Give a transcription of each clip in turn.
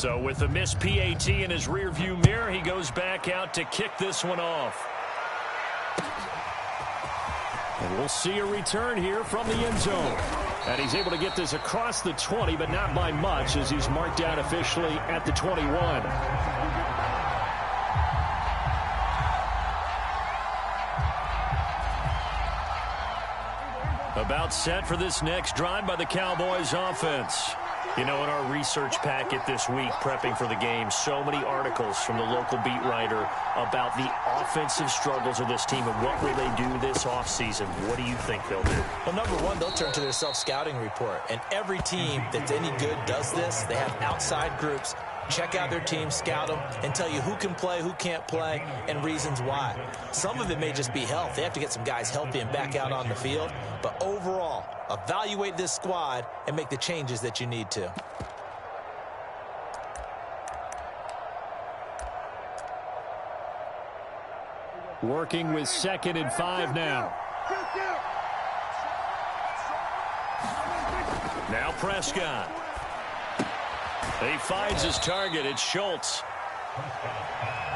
So with the missed PAT in his rearview mirror, he goes back out to kick this one off. And we'll see a return here from the end zone. And he's able to get this across the 20, but not by much, as he's marked out officially at the 21. About set for this next drive by the Cowboys offense. You know, in our research packet this week, prepping for the game, so many articles from the local beat writer about the offensive struggles of this team and what will they do this offseason. What do you think they'll do? Well, number one, they'll turn to their self-scouting report. And every team that's any good does this. They have outside groups. Check out their team, scout them, and tell you who can play, who can't play, and reasons why. Some of it may just be health. They have to get some guys healthy and back out on the field. But overall, evaluate this squad and make the changes that you need to. Working with 2nd and 5 now. Now Prescott. He finds his target. It's Schultz.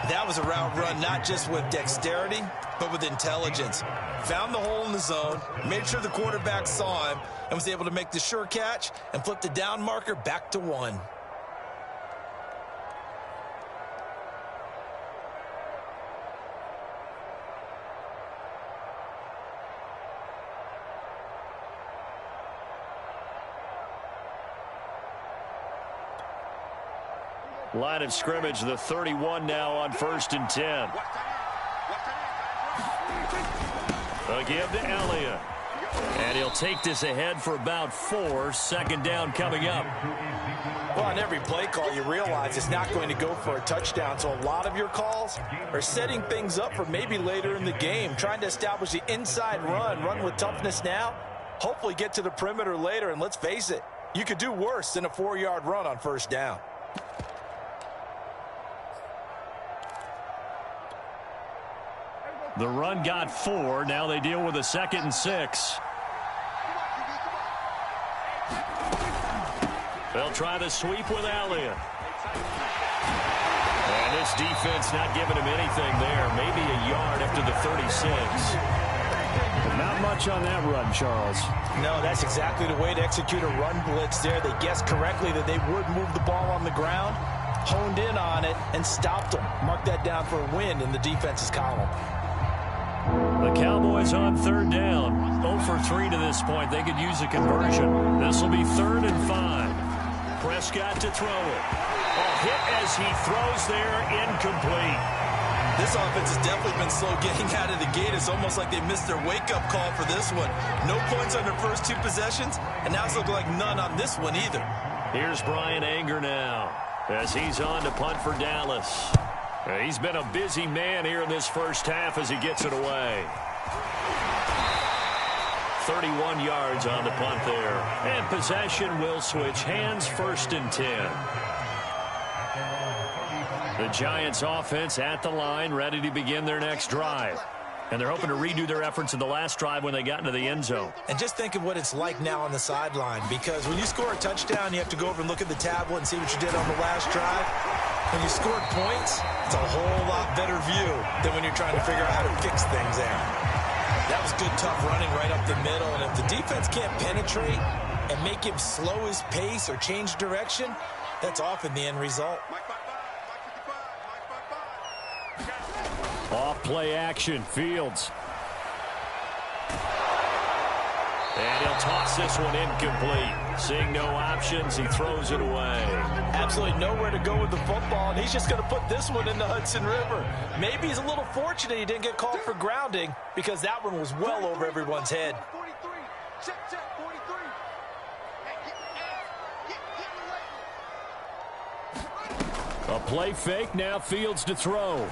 That was a route run not just with dexterity, but with intelligence. Found the hole in the zone, made sure the quarterback saw him, and was able to make the sure catch and flip the down marker back to 1. Line of scrimmage, the 31 now on 1st and 10. A give to Elliott. And he'll take this ahead for about 4. 2nd down coming up. Well, on every play call, you realize it's not going to go for a touchdown. So a lot of your calls are setting things up for maybe later in the game, trying to establish the inside run with toughness now, hopefully get to the perimeter later. And let's face it, you could do worse than a 4-yard run on 1st down. The run got 4. Now they deal with a 2nd and 6. They'll try the sweep with Elliott. And this defense not giving him anything there. Maybe a yard after the 36. Not much on that run, Charles. No, that's exactly the way to execute a run blitz there. They guessed correctly that they would move the ball on the ground, honed in on it, and stopped them. Mark that down for a win in the defense's column. The Cowboys on 3rd down. 0 for 3 to this point. They could use a conversion. This will be 3rd and 5. Prescott to throw it. A hit as he throws there, incomplete. This offense has definitely been slow getting out of the gate. It's almost like they missed their wake-up call for this one. No points on their first 2 possessions, and now it's looking like none on this one either. Here's Brian Anger now as he's on to punt for Dallas. He's been a busy man here in this first half as he gets it away. 31 yards on the punt there. And possession will switch hands, 1st and 10. The Giants offense at the line, ready to begin their next drive. And they're hoping to redo their efforts in the last drive when they got into the end zone. And just think of what it's like now on the sideline, because when you score a touchdown, you have to go over and look at the tablet and see what you did on the last drive. When you scored points, it's a whole lot better view than when you're trying to figure out how to fix things there. That was good, tough running right up the middle. And if the defense can't penetrate and make him slow his pace or change direction, that's often the end result. Off play action, Fields. And he'll toss this one incomplete. Seeing no options, he throws it away. Absolutely nowhere to go with the football, and he's just going to put this one in the Hudson River. Maybe he's a little fortunate he didn't get called for grounding, because that one was well over everyone's head. A play fake, now Fields to throw.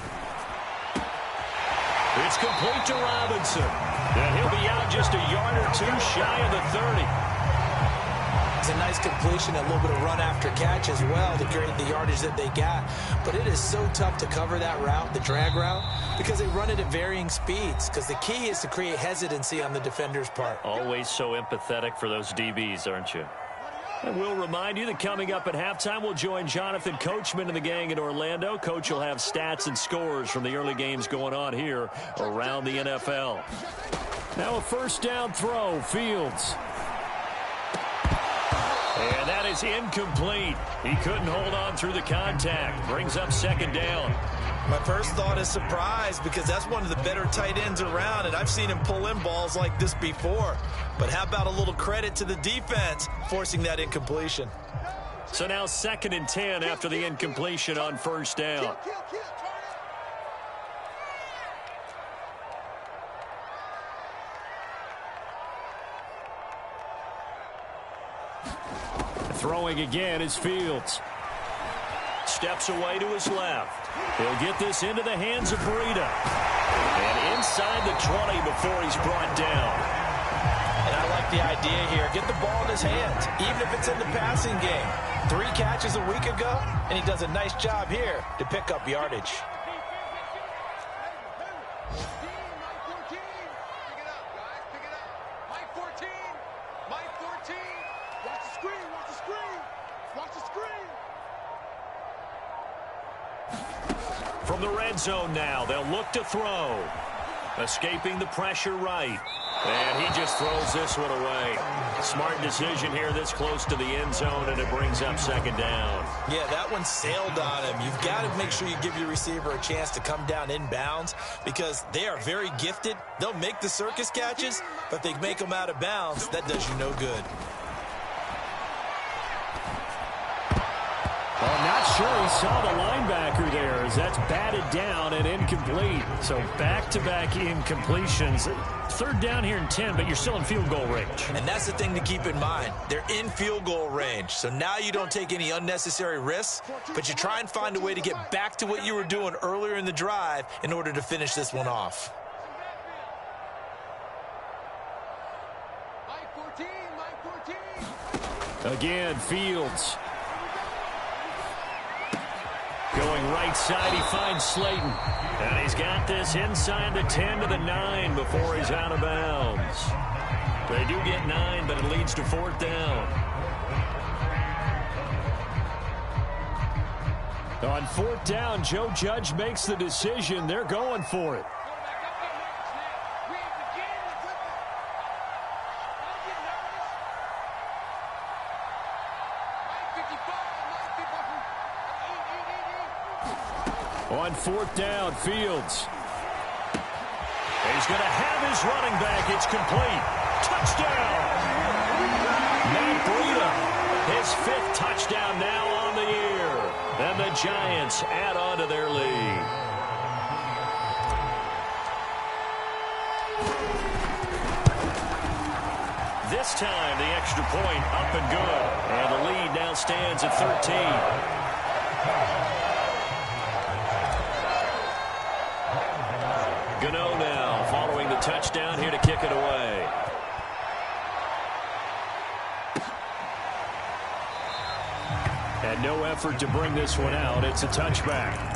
It's complete to Robinson. And he'll be out just a yard or 2 shy of the 30. It's a nice completion, a little bit of run after catch as well to create the yardage that they got. But it is so tough to cover that route, the drag route, because they run it at varying speeds. Because the key is to create hesitancy on the defender's part. Always so empathetic for those DBs, aren't you? And we'll remind you that coming up at halftime, we'll join Jonathan Coachman and the gang in Orlando. Coach will have stats and scores from the early games going on here around the NFL. Now a first down throw, Fields. And that is incomplete. He couldn't hold on through the contact. Brings up second down. My first thought is surprise because that's one of the better tight ends around, and I've seen him pull in balls like this before. But how about a little credit to the defense forcing that incompletion? So now 2nd and 10 after the incompletion on first down. Throwing again is Fields. Steps away to his left. He'll get this into the hands of Breida. And inside the 20 before he's brought down. And I like the idea here. Get the ball in his hands, even if it's in the passing game. 3 catches a week ago, and he does a nice job here to pick up yardage. From the red zone now, they'll look to throw. Escaping the pressure right. And he just throws this one away. Smart decision here this close to the end zone, and it brings up second down. Yeah, that one sailed on him. You've got to make sure you give your receiver a chance to come down inbounds because they are very gifted. They'll make the circus catches, but if they make them out of bounds, that does you no good. Well, not sure he saw the linebacker there as that's batted down and incomplete. So back-to-back incompletions. 3rd down here and 10, but you're still in field goal range. And that's the thing to keep in mind. They're in field goal range. So now you don't take any unnecessary risks, but you try and find a way to get back to what you were doing earlier in the drive in order to finish this one off. Again, Fields. Going right side, he finds Slayton. And he's got this inside the 10 to the 9 before he's out of bounds. They do get 9, but it leads to 4th down. On 4th down, Joe Judge makes the decision. They're going for it. On 4th down, Fields. He's going to have his running back. It's complete. Touchdown! Matt Breida, his 5th touchdown now on the year. And the Giants add on to their lead. This time, the extra point up and good. And the lead now stands at 13. Gano now following the touchdown here to kick it away. And no effort to bring this one out. It's a touchback.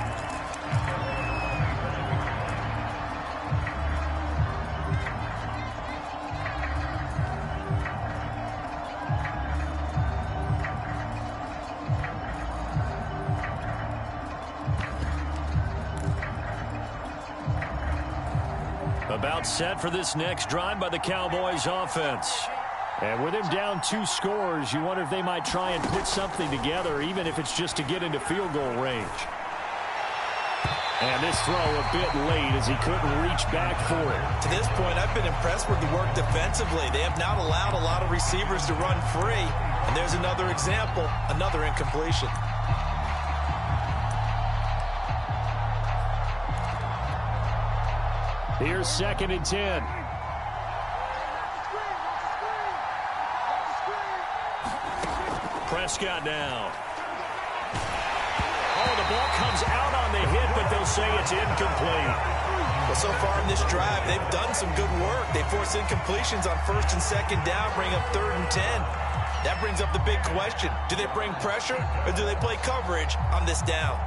About set for this next drive by the Cowboys offense. And with him down 2 scores, you wonder if they might try and put something together, even if it's just to get into field goal range. And this throw a bit late as he couldn't reach back for it. To this point, I've been impressed with the work defensively. They have not allowed a lot of receivers to run free. And there's another example, another incompletion. Here's 2nd and 10. Prescott now. Oh, the ball comes out on the hit, but they'll say it's incomplete. Well, so far in this drive, they've done some good work. They force incompletions on 1st and 2nd down, bring up 3rd and 10. That brings up the big question. Do they bring pressure or do they play coverage on this down?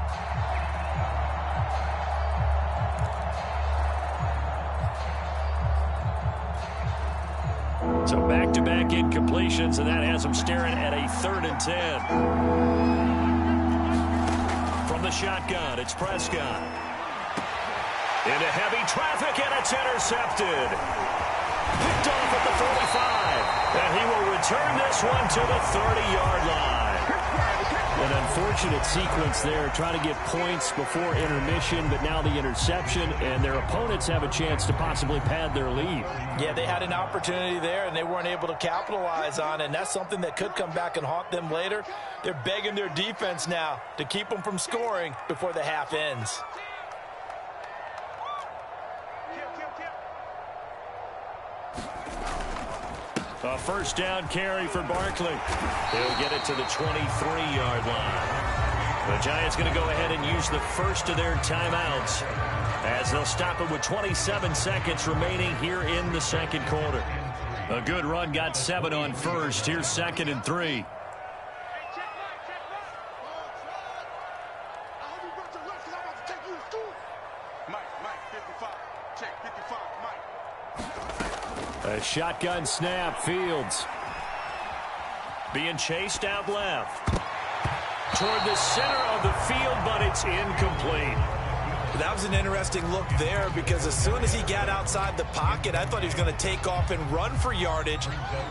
So back-to-back incompletions, and that has him staring at a 3rd and 10. From the shotgun, it's Prescott. Into heavy traffic, and it's intercepted. Picked off at the 45, and he will return this one to the 30-yard line. An unfortunate sequence there, trying to get points before intermission, but now the interception, and their opponents have a chance to possibly pad their lead. Yeah, they had an opportunity there, and they weren't able to capitalize on it, and that's something that could come back and haunt them later. They're begging their defense now to keep them from scoring before the half ends. A first down carry for Barkley. He'll get it to the 23-yard line. The Giants going to go ahead and use the first of their timeouts as they'll stop it with 27 seconds remaining here in the second quarter. A good run, got 7 on first. Here's 2nd and 3. A shotgun snap, Fields. Being chased out left. Toward the center of the field, but it's incomplete. That was an interesting look there because as soon as he got outside the pocket, I thought he was going to take off and run for yardage.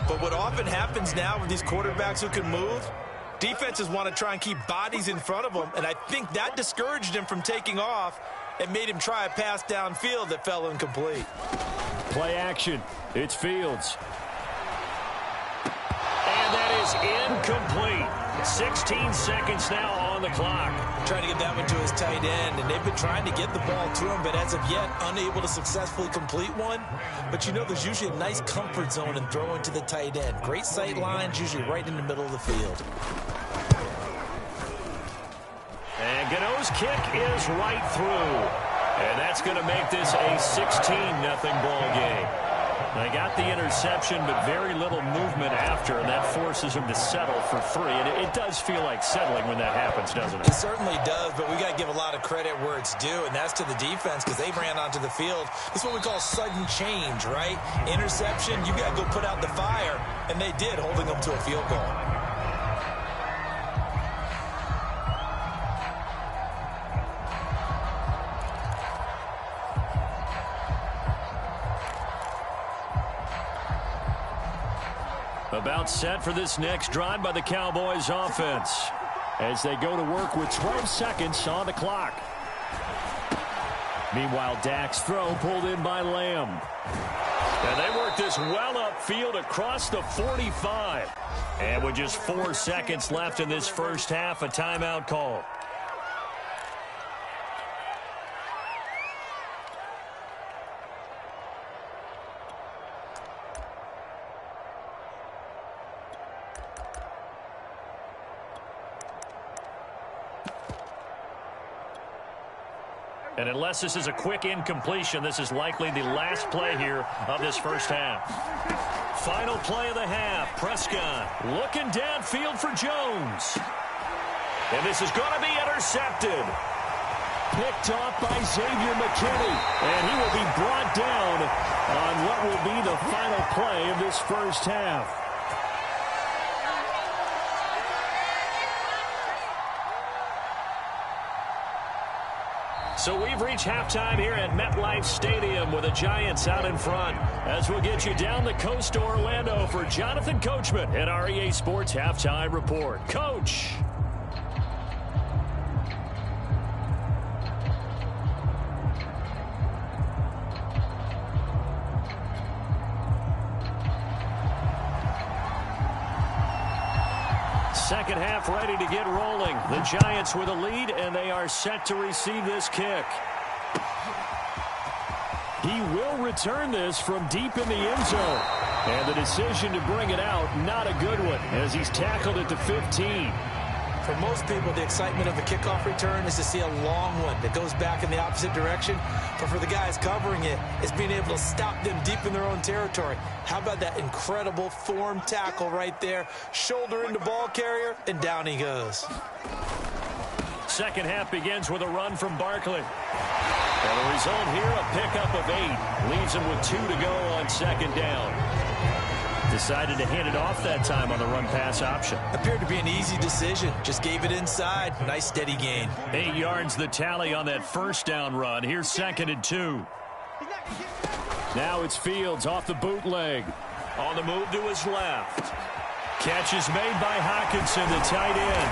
But what often happens now with these quarterbacks who can move, defenses want to try and keep bodies in front of them, and I think that discouraged him from taking off and made him try a pass downfield that fell incomplete. Play action. It's Fields. And that is incomplete. 16 seconds now on the clock. Trying to get that one to his tight end, and they've been trying to get the ball to him, but as of yet, unable to successfully complete one. But you know, there's usually a nice comfort zone in throwing to the tight end. Great sight lines, usually right in the middle of the field. And Gano's kick is right through. And that's going to make this a 16-0 ball game. They got the interception, but very little movement after, and that forces him to settle for 3. And it does feel like settling when that happens, doesn't it? It certainly does, but we got to give a lot of credit where it's due, and that's to the defense because they ran onto the field. This is what we call sudden change, right? Interception, you got to go put out the fire, and they did, holding them to a field goal. About set for this next drive by the Cowboys offense as they go to work with 12 seconds on the clock. Meanwhile, Dak's throw pulled in by Lamb. And they work this well upfield across the 45. And with just 4 seconds left in this first half, a timeout call. And unless this is a quick incompletion, this is likely the last play here of this first half. Final play of the half. Prescott looking downfield for Jones. And this is going to be intercepted. Picked off by Xavier McKinney. And he will be brought down on what will be the final play of this first half. So we've reached halftime here at MetLife Stadium with the Giants out in front. As we'll get you down the coast to Orlando for Jonathan Coachman at our EA Sports Halftime Report. Coach. Second half ready to get rolling. The Giants with a lead, and they are set to receive this kick. He will return this from deep in the end zone. And the decision to bring it out, not a good one, as he's tackled at the 15. For most people, the excitement of a kickoff return is to see a long one that goes back in the opposite direction. But for the guys covering it, it's being able to stop them deep in their own territory. How about that incredible form tackle right there? Shoulder into ball carrier, and down he goes. Second half begins with a run from Barkley. And the result here, a pickup of 8. Leaves him with 2 to go on second down. Decided to hand it off that time on the run-pass option. Appeared to be an easy decision. Just gave it inside. Nice steady gain. 8 yards the tally on that first down run. Here's 2nd and 2. Now it's Fields off the bootleg. On the move to his left. Catch is made by Hockenson, the tight end.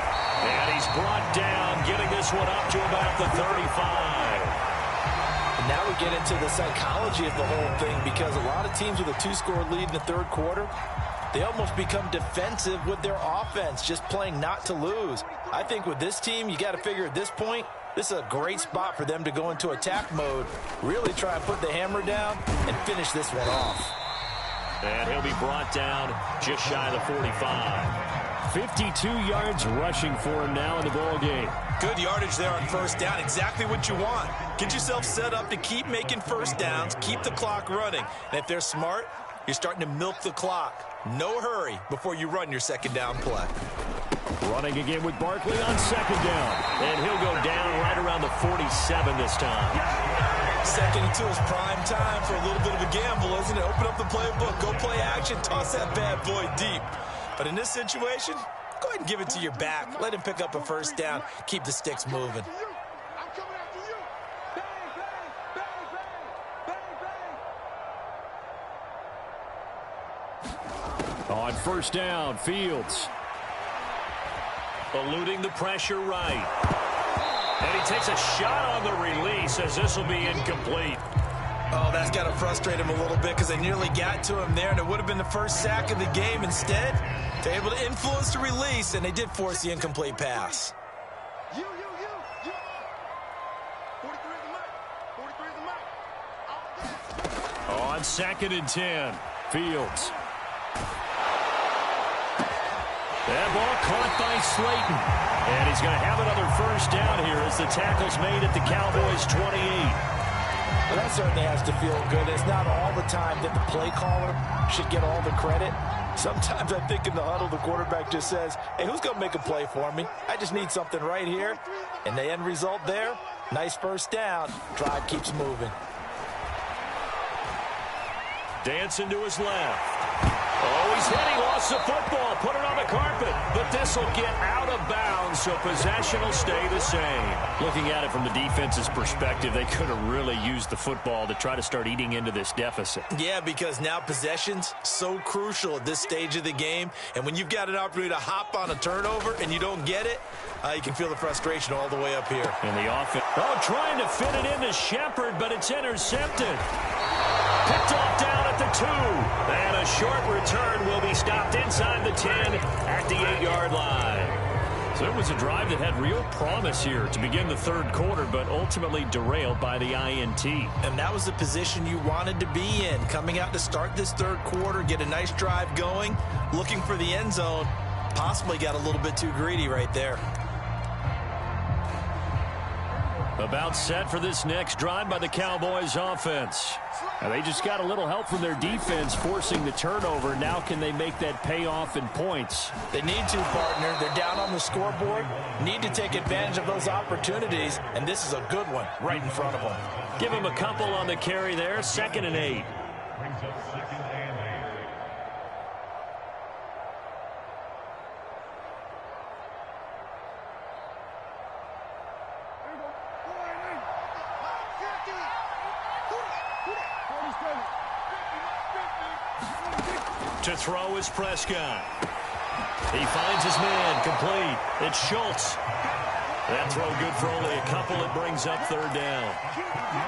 And he's brought down, getting this one up to about the 35. And now we get into the psychology of the whole thing, because a lot of teams with a 2-score lead in the third quarter, they almost become defensive with their offense, just playing not to lose. I think with this team, you got to figure at this point, this is a great spot for them to go into attack mode, really try and put the hammer down and finish this one off. And he'll be brought down just shy of the 45. 52 yards rushing for him now in the ball game. Good yardage there on first down. Exactly what you want. Get yourself set up to keep making first downs, keep the clock running. And if they're smart, you're starting to milk the clock. No hurry before you run your second down play. Running again with Barkley on second down. And he'll go down right around the 47 this time. 2nd and 2 is prime time for a little bit of a gamble, isn't it? Open up the playbook, go play action, toss that bad boy deep. But in this situation, go ahead and give it to your back. Let him pick up a first down. Keep the sticks moving. On first down, Fields. Eluding the pressure right. And he takes a shot on the release as this will be incomplete. Oh, that's got to frustrate him a little bit, because they nearly got to him there, and it would have been the first sack of the game. Instead, they're able to influence the release, and they did force the incomplete pass. On 2nd and 10, Fields. That ball caught by Slayton. And he's going to have another first down here as the tackle's made at the Cowboys' 28. Well, that certainly has to feel good. It's not all the time that the play caller should get all the credit. Sometimes I think in the huddle, the quarterback just says, hey, who's going to make a play for me? I just need something right here. And the end result there, nice first down. Drive keeps moving. Dancing to his left. Oh, he's hit. He lost the football. Put it on the carpet. But this will get out of bounds, so possession will stay the same. Looking at it from the defense's perspective, they could have really used the football to try to start eating into this deficit. Yeah, because now possession's so crucial at this stage of the game. And when you've got an opportunity to hop on a turnover and you don't get it, you can feel the frustration all the way up here. And the offense, trying to fit it into Shepard, but it's intercepted. Picked off down at the 2. And a short return will be stopped inside the 10 at the 8-yard line. So it was a drive that had real promise here to begin the third quarter, but ultimately derailed by the INT. And that was the position you wanted to be in, coming out to start this third quarter, get a nice drive going, looking for the end zone. Possibly got a little bit too greedy right there. About set for this next drive by the Cowboys offense. And they just got a little help from their defense forcing the turnover. Now can they make that pay off in points? They need to, partner. They're down on the scoreboard. Need to take advantage of those opportunities. And this is a good one right in front of them. Give them a couple on the carry there. 2nd and 8. To throw is Prescott. He finds his man, complete. It's Schultz. That throw good for only a couple. It brings up third down.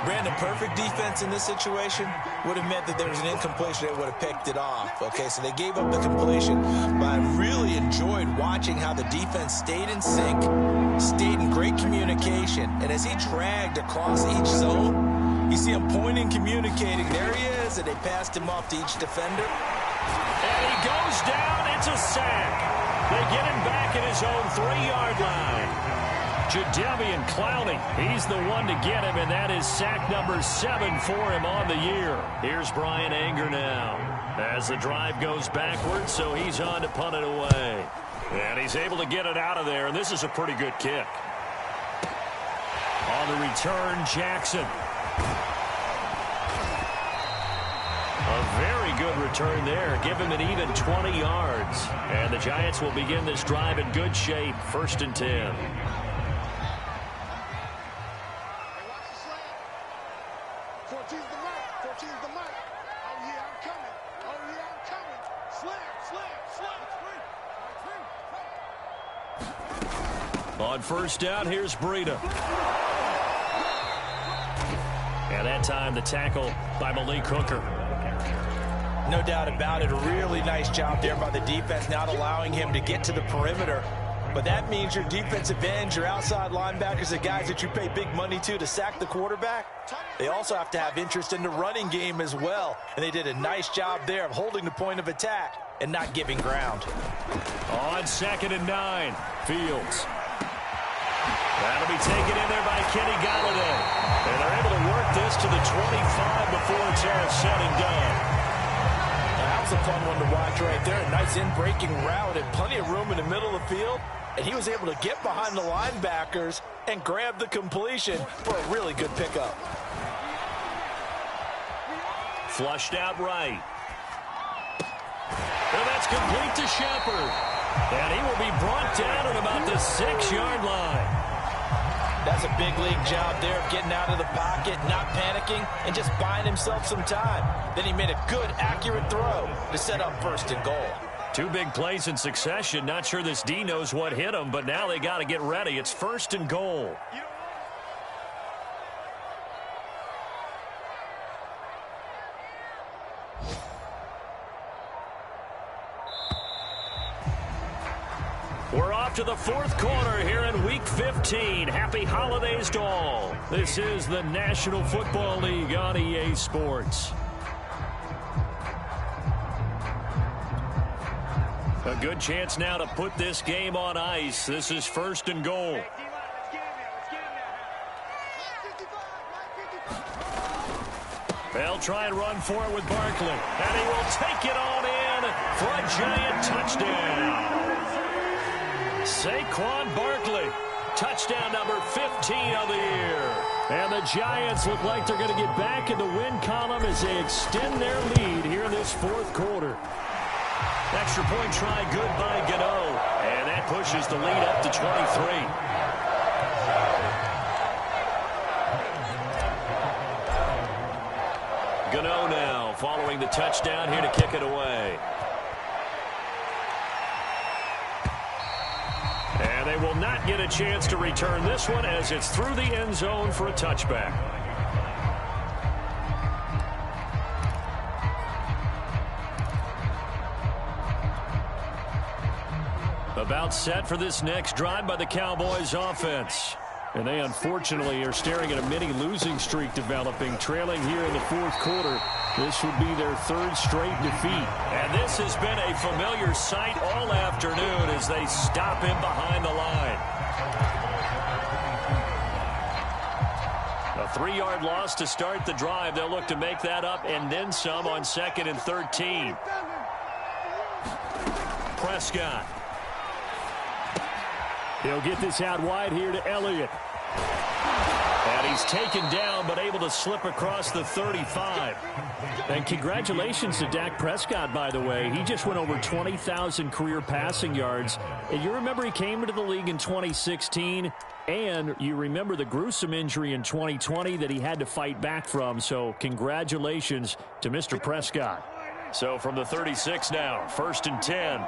Brandon, perfect defense in this situation would have meant that there was an incompletion that would have picked it off. Okay, so they gave up the completion, but I really enjoyed watching how the defense stayed in sync, stayed in great communication, and as he dragged across each zone, you see him pointing, communicating. There he is, and they passed him off to each defender. And he goes down. It's a sack. They get him back at his own 3-yard line. Jadeveon Clowney, he's the one to get him, and that is sack number 7 for him on the year. Here's Brian Anger now as the drive goes backwards, so he's on to punt it away. And he's able to get it out of there, and this is a pretty good kick. On the return, Jackson. A very good return there. Give him an even 20 yards. And the Giants will begin this drive in good shape. 1st and 10. On 1st down, here's Breida. And that time, the tackle by Malik Hooker. No doubt about it. A really nice job there by the defense, not allowing him to get to the perimeter. But that means your defensive ends, your outside linebackers, the guys that you pay big money to sack the quarterback, they also have to have interest in the running game as well. And they did a nice job there of holding the point of attack and not giving ground. On 2nd and 9, Fields. That'll be taken in there by Kenny Galladay. And they're able to work this to the 25 before it's all said and done. That was a fun one to watch right there. A nice in-breaking route and plenty of room in the middle of the field. And he was able to get behind the linebackers and grab the completion for a really good pickup. Flushed out right. And that's complete to Shepard. And he will be brought down at about the 6-yard line. That's a big league job there of getting out of the pocket, not panicking, and just buying himself some time. Then he made a good, accurate throw to set up 1st and goal. 2 big plays in succession. Not sure this D knows what hit him, but now they got to get ready. It's 1st and goal. We're off to the 4th quarter here in Week 15. Happy holidays to all. This is the National Football League on EA Sports. A good chance now to put this game on ice. This is 1st and goal. They'll try and run for it with Barkley. And he will take it on in for a Giant touchdown. Saquon Barkley, touchdown number 15 of the year. And the Giants look like they're going to get back in the win column as they extend their lead here in this 4th quarter. Extra point try good by Gano. And that pushes the lead up to 23. Gano now following the touchdown here to kick it away. And they will not get a chance to return this one as it's through the end zone for a touchback. About set for this next drive by the Cowboys offense. And they unfortunately are staring at a mini losing streak developing, trailing here in the 4th quarter. This would be their 3rd straight defeat. And this has been a familiar sight all afternoon as they stop him behind the line. A 3-yard loss to start the drive. They'll look to make that up and then some on 2nd and 13. Prescott. He'll get this out wide here to Elliott. And he's taken down but able to slip across the 35. And congratulations to Dak Prescott, by the way. He just went over 20,000 career passing yards. And you remember he came into the league in 2016, and you remember the gruesome injury in 2020 that he had to fight back from. So congratulations to Mr. Prescott. So from the 36 now, 1st and 10.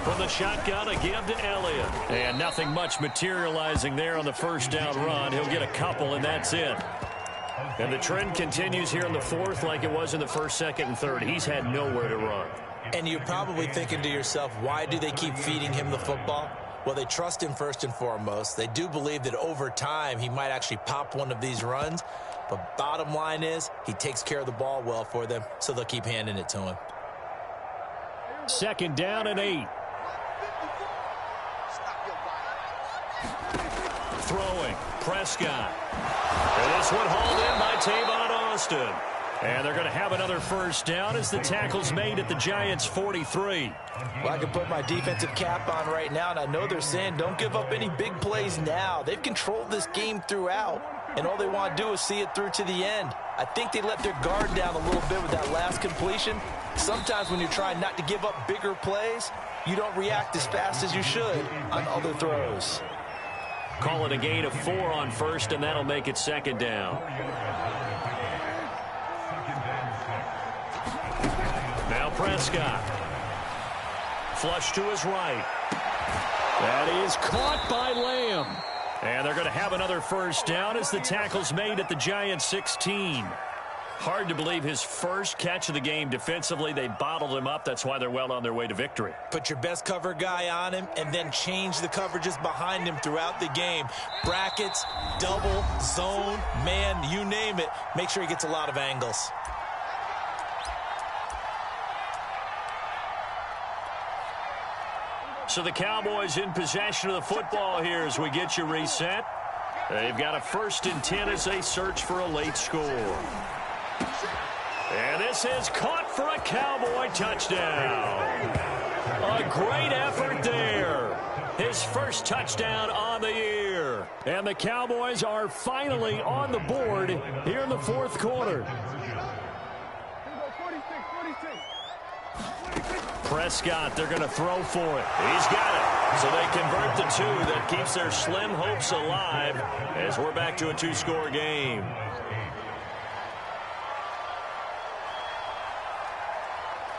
From the shotgun, a give to Elliott. And nothing much materializing there on the 1st down run. He'll get a couple, and that's it. And the trend continues here in the 4th like it was in the 1st, 2nd, and 3rd. He's had nowhere to run. And you're probably thinking to yourself, why do they keep feeding him the football? Well, they trust him first and foremost. They do believe that over time he might actually pop one of these runs. But bottom line is he takes care of the ball well for them, so they'll keep handing it to him. 2nd down and 8. Throwing, Prescott. And this one hauled in by Tavon Austin. And they're going to have another 1st down as the tackle's made at the Giants' 43. Well, I can put my defensive cap on right now, and I know they're saying don't give up any big plays now. They've controlled this game throughout. and all they want to do is see it through to the end. I think they let their guard down a little bit with that last completion. Sometimes when you're trying not to give up bigger plays, you don't react as fast as you should on other throws. Call it a gain of 4 on first, and that'll make it second down. Now Prescott. Flush to his right. That is caught by Lamb. And they're going to have another first down as the tackle's made at the Giants' 16. Hard to believe his first catch of the game defensively. They bottled him up. That's why they're well on their way to victory. Put your best cover guy on him and then change the coverages behind him throughout the game. Brackets, double, zone, man, you name it. Make sure he gets a lot of angles. So the Cowboys in possession of the football here as we get you reset. They've got a 1st and 10 as they search for a late score. And this is caught for a Cowboy touchdown. A great effort there. His first touchdown on the year. And the Cowboys are finally on the board here in the 4th quarter. Prescott, they're going to throw for it. He's got it. So they convert the 2. That keeps their slim hopes alive as we're back to a 2-score game.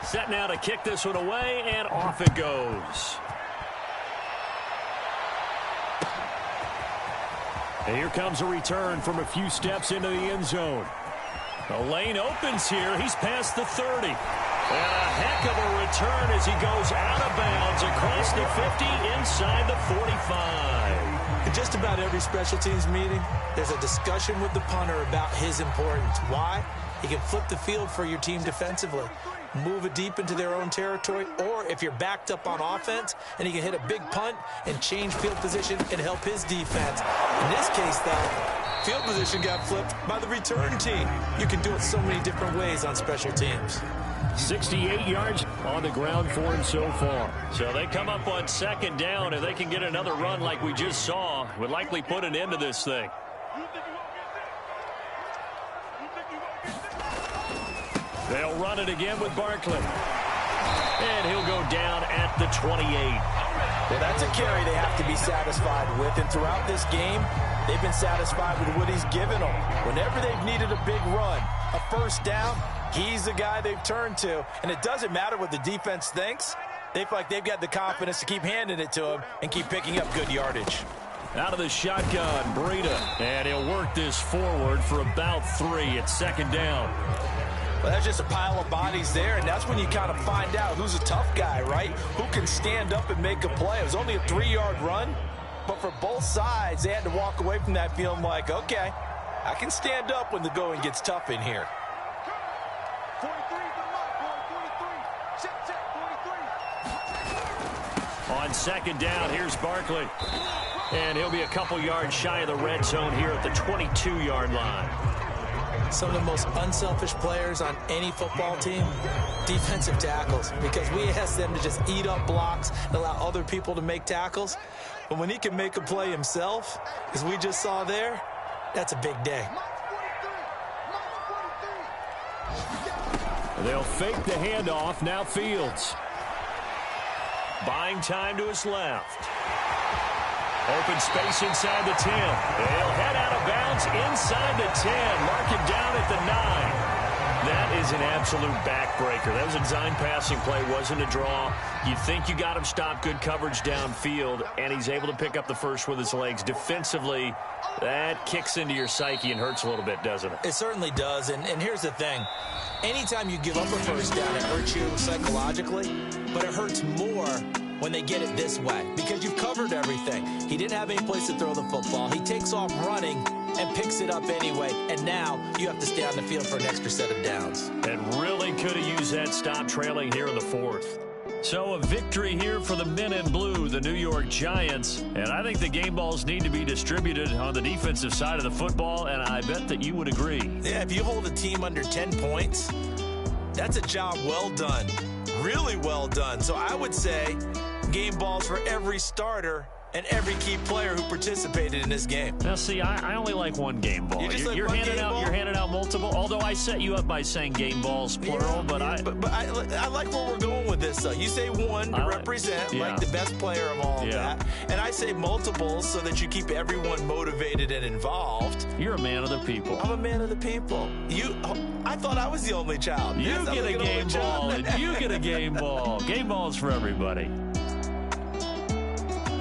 Set now to kick this one away, and off it goes. And here comes a return from a few steps into the end zone. The lane opens here. He's past the 30. And a heck of a return as he goes out of bounds across the 50 inside the 45. In just about every special teams meeting, there's a discussion with the punter about his importance. Why? He can flip the field for your team defensively, move it deep into their own territory, or if you're backed up on offense, and he can hit a big punt and change field position and help his defense. In this case, though, field position got flipped by the return team. You can do it so many different ways on special teams. 68 yards on the ground for him so far. So they come up on 2nd down, and they can get another run like we just saw. Would likely put an end to this thing. They'll run it again with Barkley. And he'll go down at the 28. Well, that's a carry they have to be satisfied with. And throughout this game, they've been satisfied with what he's given them. Whenever they've needed a big run, a first down, he's the guy they've turned to. And it doesn't matter what the defense thinks. They feel like they've got the confidence to keep handing it to him and keep picking up good yardage. Out of the shotgun, Breida. And he'll work this forward for about 3. It's 2nd down. Well, that's just a pile of bodies there, and that's when you kind of find out who's a tough guy, right? Who can stand up and make a play. It was only a 3-yard run, but for both sides, they had to walk away from that feeling like, okay, I can stand up when the going gets tough in here. On 2nd down, here's Barkley. And he'll be a couple yards shy of the red zone here at the 22-yard line. Some of the most unselfish players on any football team, defensive tackles, because we ask them to just eat up blocks and allow other people to make tackles. But when he can make a play himself, as we just saw there, that's a big day. They'll fake the handoff. Now Fields. Buying time to his left. Open space inside the 10. They'll head out of bounds inside the 10. Mark him down at the 9. That is an absolute backbreaker. That was a design passing play. Wasn't a draw. You think you got him stopped. Good coverage downfield. And he's able to pick up the first with his legs. Defensively, that kicks into your psyche and hurts a little bit, doesn't it? It certainly does. And here's the thing. Anytime you give up a first down, it hurts you psychologically. But it hurts more when they get it this way, because you've covered everything. He didn't have any place to throw the football. He takes off running and picks it up anyway, and now you have to stay on the field for an extra set of downs. And really could have used that stop trailing here in the 4th. So a victory here for the men in blue, the New York Giants. And I think the game balls need to be distributed on the defensive side of the football, and I bet that you would agree. Yeah, if you hold a team under 10 points, that's a job well done. Really well done. So I would say game balls for every starter and every key player who participated in this game. Now, see, I only like one game ball. You're handing out multiple. Although I set you up by saying game balls plural, but I like where we're going with this. Though you say one to represent like the best player of all of that, and I say multiples so that you keep everyone motivated and involved. You're a man of the people. I'm a man of the people. I thought I was the only child. You get a game ball, and you get a game ball. Game balls for everybody.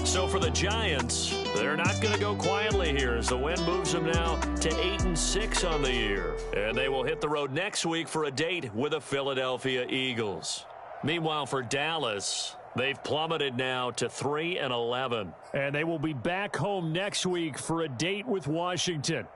So for the Giants, they're not going to go quietly here as the win moves them now to 8-6 on the year. And they will hit the road next week for a date with the Philadelphia Eagles. Meanwhile, for Dallas, they've plummeted now to 3-11. And they will be back home next week for a date with Washington.